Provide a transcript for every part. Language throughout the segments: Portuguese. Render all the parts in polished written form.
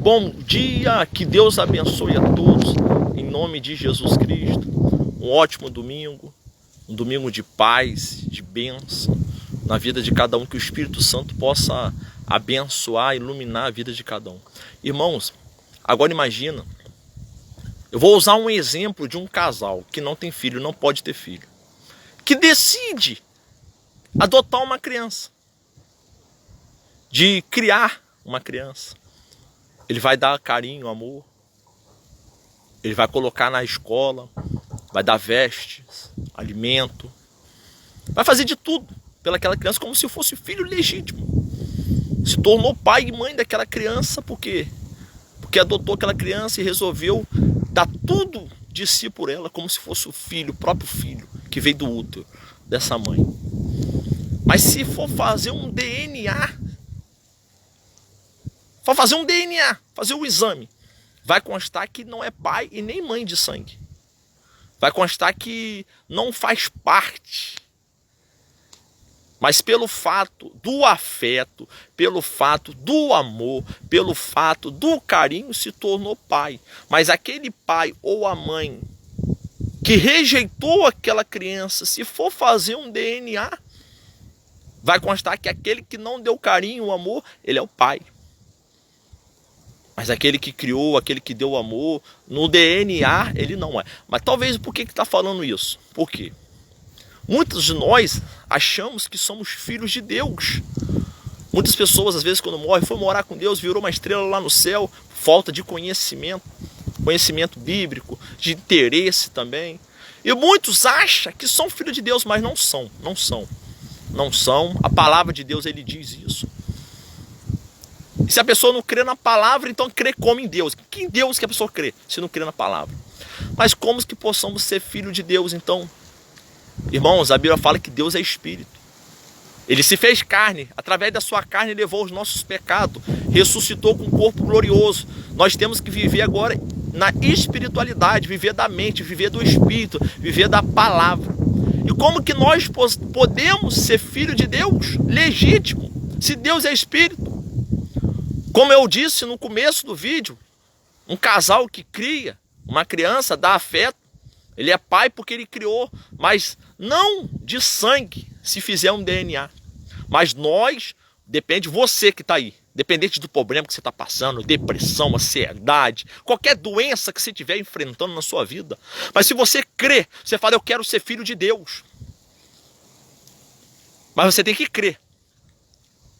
Bom dia, que Deus abençoe a todos, em nome de Jesus Cristo. Um ótimo domingo, um domingo de paz, de bênção na vida de cada um, que o Espírito Santo possa abençoar, iluminar a vida de cada um. Irmãos, agora imagina, eu vou usar um exemplo de um casal que não tem filho, não pode ter filho, que decide adotar uma criança, de criar uma criança. Ele vai dar carinho, amor, ele vai colocar na escola, vai dar vestes, alimento, vai fazer de tudo pelaquela criança como se fosse filho legítimo. Se tornou pai e mãe daquela criança porque adotou aquela criança e resolveu dar tudo de si por ela, como se fosse o filho, o próprio filho que veio do útero dessa mãe. Mas se for fazer um DNA, fazer um exame, vai constar que não é pai e nem mãe de sangue. Vai constar que não faz parte. Mas pelo fato do afeto, pelo fato do amor, pelo fato do carinho, se tornou pai. Mas aquele pai ou a mãe que rejeitou aquela criança, se for fazer um DNA, vai constar que aquele que não deu carinho, o amor, ele é o pai. Mas aquele que criou, aquele que deu amor, no DNA ele não é. Mas talvez por que está falando isso? Por quê? Muitos de nós achamos que somos filhos de Deus. Muitas pessoas, às vezes, quando morrem, foi morar com Deus, virou uma estrela lá no céu, falta de conhecimento bíblico, de interesse também. E muitos acham que são filhos de Deus, mas não são. A palavra de Deus, ele diz isso. E se a pessoa não crê na palavra, então crê como em Deus. Que em Deus que a pessoa crê, se não crê na palavra? Mas como que possamos ser filho de Deus, então? Irmãos, a Bíblia fala que Deus é Espírito. Ele se fez carne, através da sua carne levou os nossos pecados, ressuscitou com um corpo glorioso. Nós temos que viver agora na espiritualidade, viver da mente, viver do Espírito, viver da palavra. E como que nós podemos ser filho de Deus legítimo, se Deus é Espírito? Como eu disse no começo do vídeo, um casal que cria uma criança, dá afeto, ele é pai porque ele criou, mas não de sangue, se fizer um DNA. Mas nós, depende de você que está aí, dependente do problema que você está passando, depressão, ansiedade, qualquer doença que você estiver enfrentando na sua vida. Mas se você crê, você fala, eu quero ser filho de Deus. Mas você tem que crer.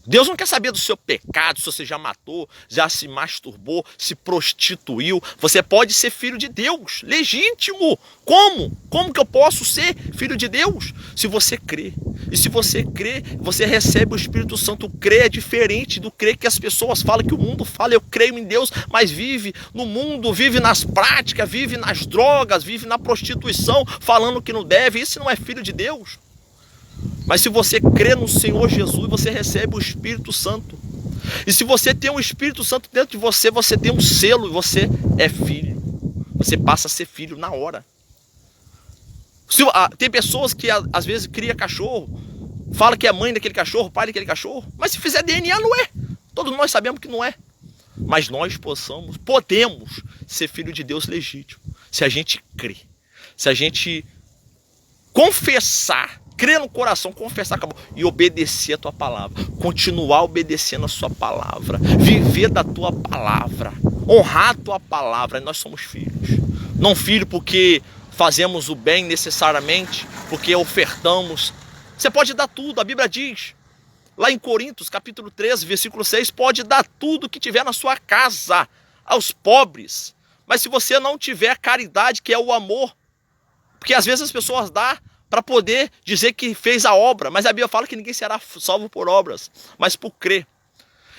Deus não quer saber do seu pecado, se você já matou, já se masturbou, se prostituiu. Você pode ser filho de Deus, legítimo. Como? Como que eu posso ser filho de Deus? Se você crê. E se você crê, você recebe o Espírito Santo. Crer é diferente do crer que as pessoas falam, que o mundo fala. Eu creio em Deus, mas vive no mundo, vive nas práticas, vive nas drogas, vive na prostituição, falando que não deve. Isso não é filho de Deus. Mas se você crê no Senhor Jesus, você recebe o Espírito Santo. E se você tem o Espírito Santo dentro de você, você tem um selo e você é filho. Você passa a ser filho na hora. Tem pessoas que às vezes cria cachorro, fala que é mãe daquele cachorro, pai daquele cachorro, mas se fizer DNA não é. Todos nós sabemos que não é. Mas nós podemos ser filho de Deus legítimo. Se a gente crê, se a gente confessar, crer no coração, confessar e obedecer a tua palavra, continuar obedecendo a sua palavra, viver da tua palavra, honrar a tua palavra. Nós somos filhos. Não filho porque fazemos o bem necessariamente, porque ofertamos. Você pode dar tudo, a Bíblia diz lá em Coríntios capítulo 13, versículo 6, pode dar tudo que tiver na sua casa aos pobres. Mas se você não tiver caridade, que é o amor, porque às vezes as pessoas dão para poder dizer que fez a obra, mas a Bíblia fala que ninguém será salvo por obras, mas por crer.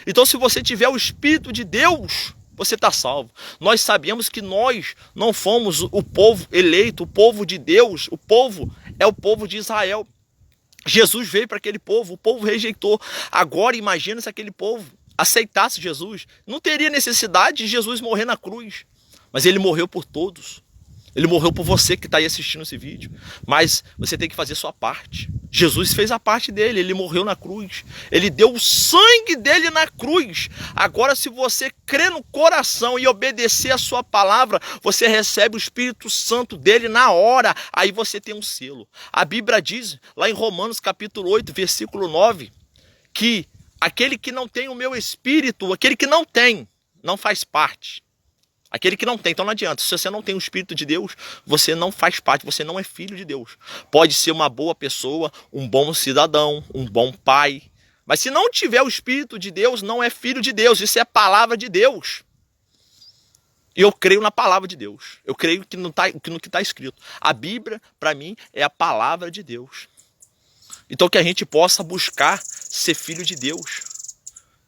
Então se você tiver o Espírito de Deus, você está salvo. Nós sabemos que nós não fomos o povo eleito, o povo de Deus, o povo é o povo de Israel. Jesus veio para aquele povo, o povo rejeitou. Agora imagina se aquele povo aceitasse Jesus. Não teria necessidade de Jesus morrer na cruz, mas ele morreu por todos. Ele morreu por você que está aí assistindo esse vídeo. Mas você tem que fazer a sua parte. Jesus fez a parte dele, ele morreu na cruz. Ele deu o sangue dele na cruz. Agora, se você crer no coração e obedecer a sua palavra, você recebe o Espírito Santo dele na hora. Aí você tem um selo. A Bíblia diz, lá em Romanos capítulo 8, versículo 9, que aquele que não tem o meu Espírito, aquele que não tem, não faz parte. Aquele que não tem, então não adianta. Se você não tem o Espírito de Deus, você não faz parte, você não é filho de Deus. Pode ser uma boa pessoa, um bom cidadão, um bom pai. Mas se não tiver o Espírito de Deus, não é filho de Deus. Isso é a palavra de Deus. E eu creio na palavra de Deus. Eu creio no que está escrito. A Bíblia, para mim, é a palavra de Deus. Então que a gente possa buscar ser filho de Deus.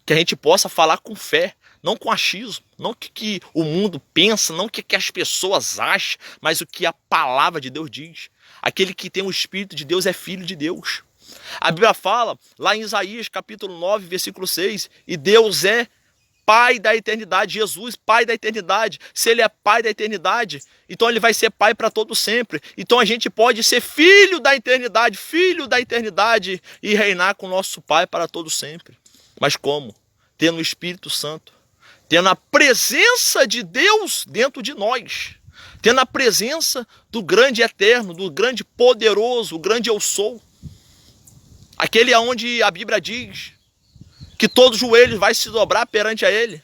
Que a gente possa falar com fé. Não com achismo, não o que o mundo pensa, não o que as pessoas acham, mas o que a palavra de Deus diz. Aquele que tem o Espírito de Deus é filho de Deus. A Bíblia fala, lá em Isaías capítulo 9, versículo 6, e Deus é Pai da eternidade, Jesus, Pai da eternidade. Se Ele é Pai da eternidade, então Ele vai ser Pai para todo sempre. Então a gente pode ser filho da eternidade e reinar com o nosso Pai para todo sempre. Mas como? Tendo o Espírito Santo. Tendo a presença de Deus dentro de nós. Tendo a presença do grande eterno, do grande poderoso, o grande eu sou. Aquele aonde a Bíblia diz que todo joelho vai se dobrar perante a Ele.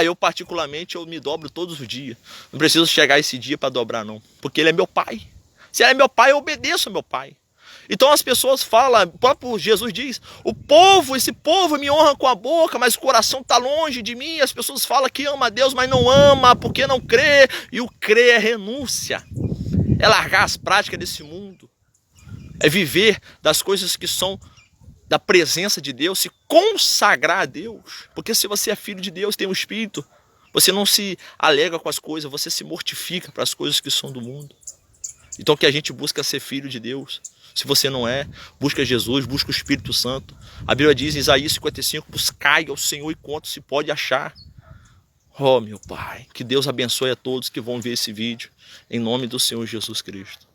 Eu particularmente, eu me dobro todos os dias. Não preciso chegar esse dia para dobrar não. Porque Ele é meu Pai. Se Ele é meu Pai, eu obedeço ao meu Pai. Então as pessoas falam, o próprio Jesus diz, esse povo me honra com a boca, mas o coração está longe de mim. As pessoas falam que ama a Deus, mas não ama, porque não crê. E o crer é renúncia, é largar as práticas desse mundo, é viver das coisas que são da presença de Deus, se consagrar a Deus. Porque se você é filho de Deus, tem o Espírito, você não se alega com as coisas, você se mortifica para as coisas que são do mundo. Então que a gente busca ser filho de Deus. Se você não é, busca Jesus, busca o Espírito Santo. A Bíblia diz em Isaías 55, buscai ao Senhor enquanto se pode achar. Oh, meu Pai, que Deus abençoe a todos que vão ver esse vídeo. Em nome do Senhor Jesus Cristo.